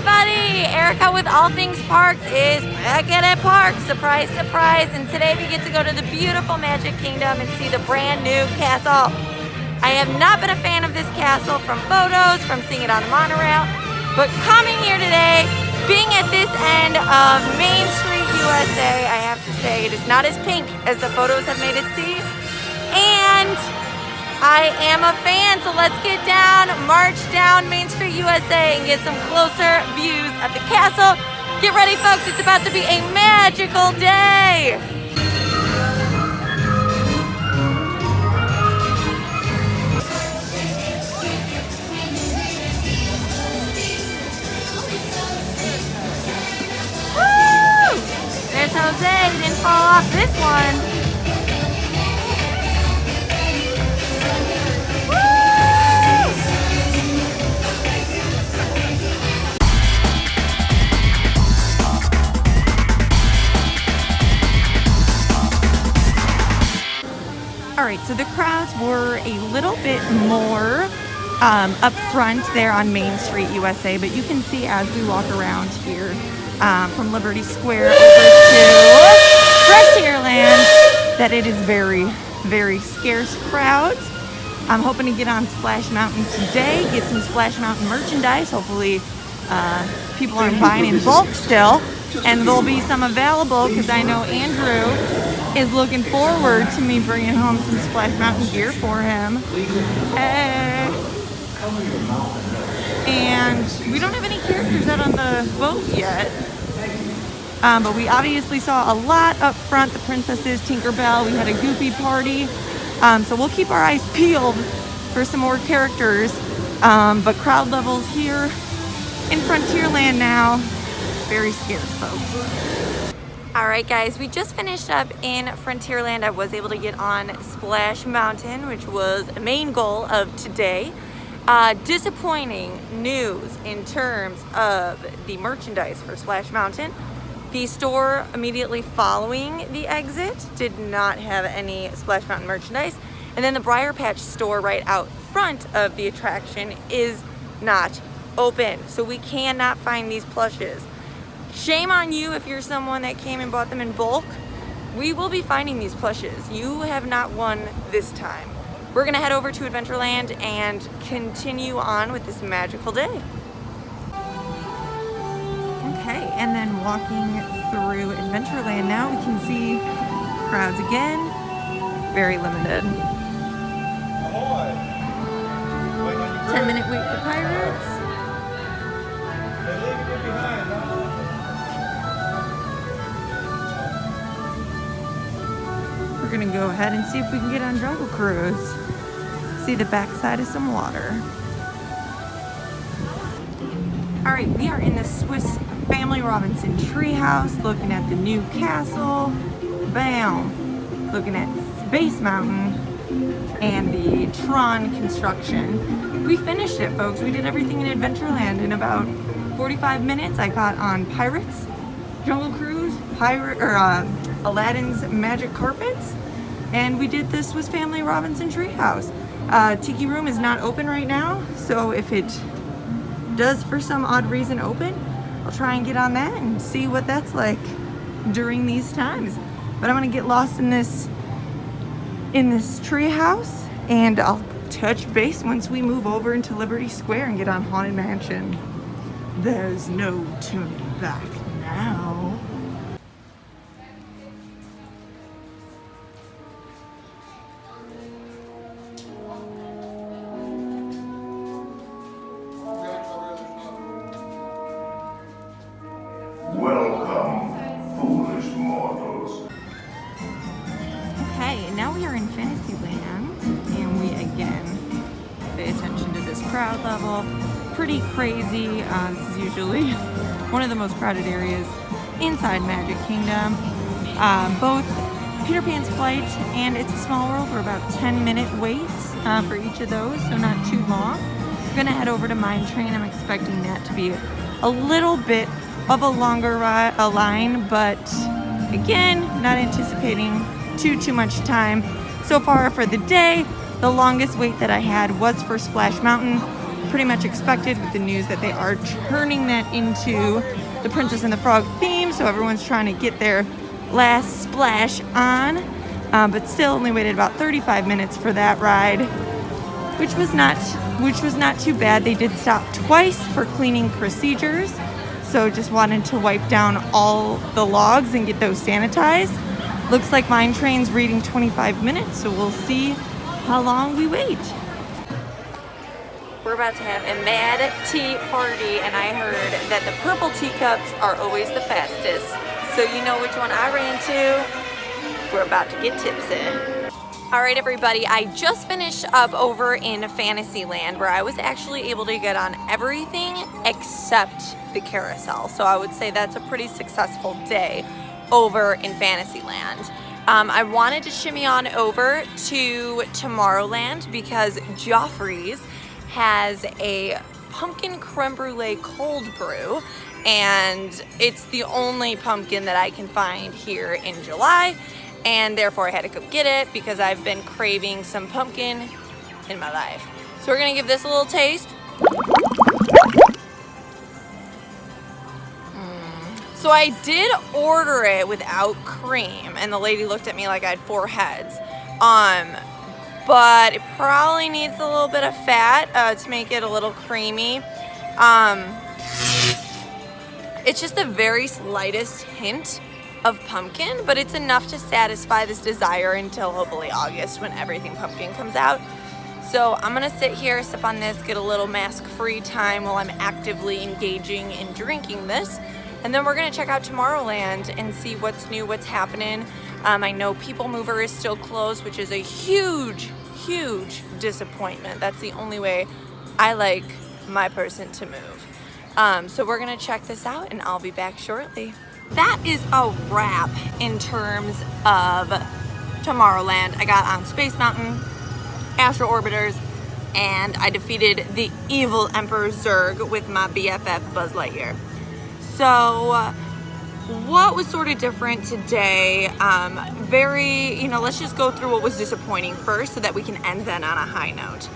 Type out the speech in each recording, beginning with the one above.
everybody! Erica with All Things Parks is back at a park. Surprise, surprise. And today we get to go to the beautiful Magic Kingdom and see the brand new castle. I have not been a fan of this castle from photos, from seeing it on the monorail, but coming here today, being at this end of Main Street, USA, I have to say it is not as pink as the photos have made it seem. And I am a fan, so let's get down, march down Main Street, USA, and get some closer views of the castle. Get ready, folks, it's about to be a magical day. Woo! There's Jose, he didn't fall off this one. Alright, so the crowds were a little bit more up front there on Main Street, USA, but you can see as we walk around here from Liberty Square over to Frontierland that it is very, very scarce crowds. I'm hoping to get on Splash Mountain today, get some Splash Mountain merchandise. Hopefully people aren't buying in bulk still, and there'll be some available because I know Andrew is looking forward to me bringing home some Splash Mountain gear for him. And we don't have any characters out on the boat yet. But we obviously saw a lot up front. The princesses, Tinkerbell, we had a Goofy party. So we'll keep our eyes peeled for some more characters. But crowd levels here in Frontierland now, very scarce, folks. Alright guys, we just finished up in Frontierland. I was able to get on Splash Mountain, which was the main goal of today. Disappointing news in terms of the merchandise for Splash Mountain. The store immediately following the exit did not have any Splash Mountain merchandise. And then the Briar Patch store right out front of the attraction is not open. So we cannot find these plushes. Shame on you if you're someone that came and bought them in bulk. We will be finding these plushes. You have not won this time. We're gonna head over to Adventureland and continue on with this magical day. Okay, and then walking through Adventureland now, we can see crowds again, very limited. 10-minute wait for Pirates. We're gonna go ahead and see if we can get on Jungle Cruise. See the backside of some water. All right, we are in the Swiss Family Robinson Treehouse, looking at the new castle. Bam! Looking at Space Mountain and the Tron construction. We finished it, folks. We did everything in Adventureland in about 45 minutes. I got on Pirates, Jungle Cruise, Aladdin's Magic Carpets, and we did the Swiss Family Robinson Treehouse. Tiki Room is not open right now, so if it does for some odd reason open, I'll try and get on that and see what that's like during these times. But I'm gonna get lost in this treehouse, and I'll touch base once we move over into Liberty Square and get on Haunted Mansion. There's no turning back now. Welcome, foolish mortals. Okay, and now we are in Fantasyland, and we again pay attention to this crowd level. Pretty crazy. This is usually one of the most crowded areas inside Magic Kingdom. Both Peter Pan's Flight and It's a Small World were about 10-minute waits for each of those, so not too long. We're gonna head over to Mine Train. I'm expecting that to be a little bit of a longer line, but again, not anticipating too much time. So far for the day, the longest wait that I had was for Splash Mountain. pretty much expected with the news that they are turning that into the Princess and the Frog theme. So everyone's trying to get their last splash on, but still only waited about 35 minutes for that ride, which was not too bad. They did stop twice for cleaning procedures, so just wanted to wipe down all the logs and get those sanitized. Looks like Mine Train's reading 25 minutes, so we'll see how long we wait. We're about to have a mad tea party, and I heard that the purple teacups are always the fastest. So you know which one I ran to? We're about to get tipsy. All right, everybody, I just finished up over in Fantasyland, where I was actually able to get on everything except the carousel. So I would say that's a pretty successful day over in Fantasyland. I wanted to shimmy on over to Tomorrowland because Joffrey's has a pumpkin creme brulee cold brew, and it's the only pumpkin that I can find here in July, and therefore I had to go get it because I've been craving some pumpkin in my life. So we're gonna give this a little taste. So I did order it without cream, and the lady looked at me like I had 4 heads. But it probably needs a little bit of fat to make it a little creamy. It's just the very slightest hint of pumpkin, but it's enough to satisfy this desire until hopefully August when everything pumpkin comes out. So I'm gonna sit here, sip on this, get a little mask-free time while I'm actively engaging in drinking this. And then we're gonna check out Tomorrowland and see what's new, what's happening. I know People Mover is still closed, which is a huge, huge disappointment. That's the only way I like my person to move. So we're gonna check this out and I'll be back shortly. That is a wrap in terms of Tomorrowland. I got on Space Mountain, Astro Orbiters, and I defeated the evil Emperor Zurg with my BFF Buzz Lightyear. So what was sort of different today? Let's just go through what was disappointing first so that we can end then on a high note.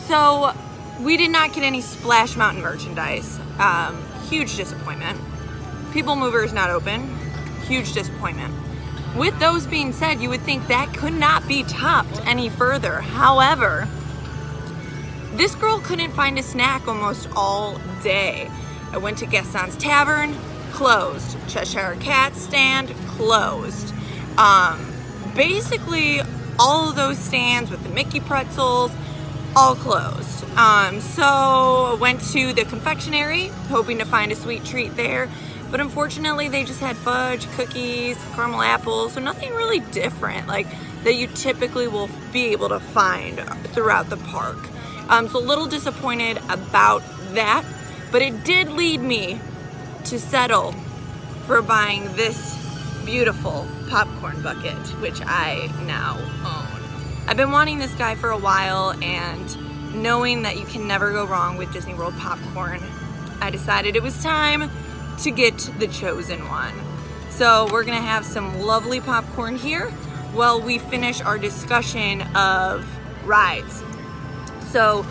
So we did not get any Splash Mountain merchandise. Huge disappointment. People Mover is not open. Huge disappointment. With those being said, you would think that could not be topped any further. However, this girl couldn't find a snack almost all day. I went to Gaston's Tavern, closed. Cheshire Cat stand, closed. Basically, all of those stands with the Mickey pretzels, all closed. So I went to the confectionery, hoping to find a sweet treat there. But unfortunately, they just had fudge, cookies, caramel apples, so nothing really different, like that you typically will be able to find throughout the park. So a little disappointed about that. But it did lead me to settle for buying this beautiful popcorn bucket, which I now own. I've been wanting this guy for a while, and knowing that you can never go wrong with Disney World popcorn, I decided it was time to get the chosen one. So we're gonna have some lovely popcorn here while we finish our discussion of rides. So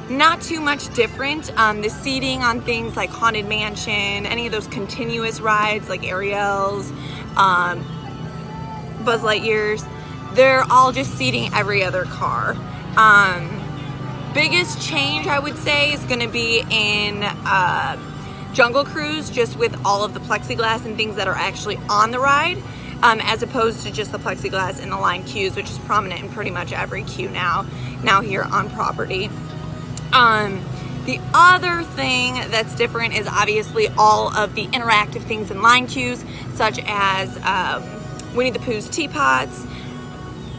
not too much different. The seating on things like Haunted Mansion, any of those continuous rides like Ariel's, Buzz Lightyear's, they're all just seating every other car. Biggest change I would say is gonna be in Jungle Cruise, just with all of the plexiglass and things that are actually on the ride, as opposed to just the plexiglass in the line queues, which is prominent in pretty much every queue now here on property. The other thing that's different is obviously all of the interactive things in line queues, such as Winnie the Pooh's teapots,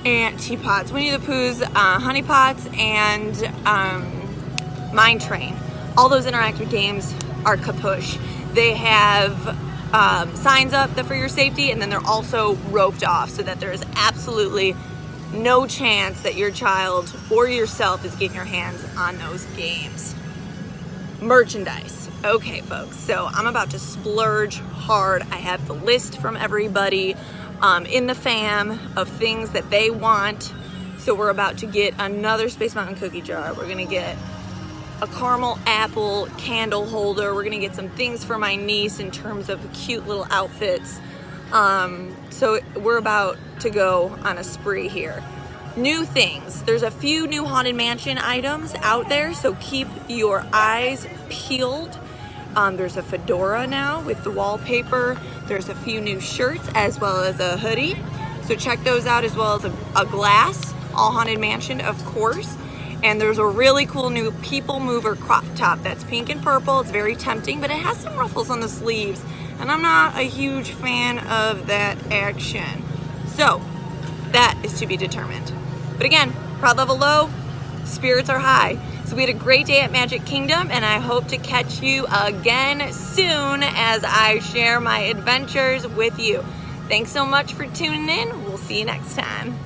Winnie the Pooh's honey pots, and Mine Train. All those interactive games are kapush. They have signs up that for your safety, and then they're also roped off so that there is absolutely no chance that your child or yourself is getting your hands on those games. Merchandise. Okay, folks, so I'm about to splurge hard. I have the list from everybody in the fam of things that they want. So we're about to get another Space Mountain cookie jar. We're gonna get a caramel apple candle holder. We're gonna get some things for my niece in terms of cute little outfits. So we're about to go on a spree here. New things. There's a few new Haunted Mansion items out there, so keep your eyes peeled. There's a fedora now with the wallpaper. There's a few new shirts as well as a hoodie. So check those out, as well as a glass, all Haunted Mansion, of course. And there's a really cool new People Mover crop top that's pink and purple. It's very tempting, but it has some ruffles on the sleeves. And I'm not a huge fan of that action. So that is to be determined. But again, crowd level low, spirits are high. So we had a great day at Magic Kingdom, and I hope to catch you again soon as I share my adventures with you. Thanks so much for tuning in. We'll see you next time.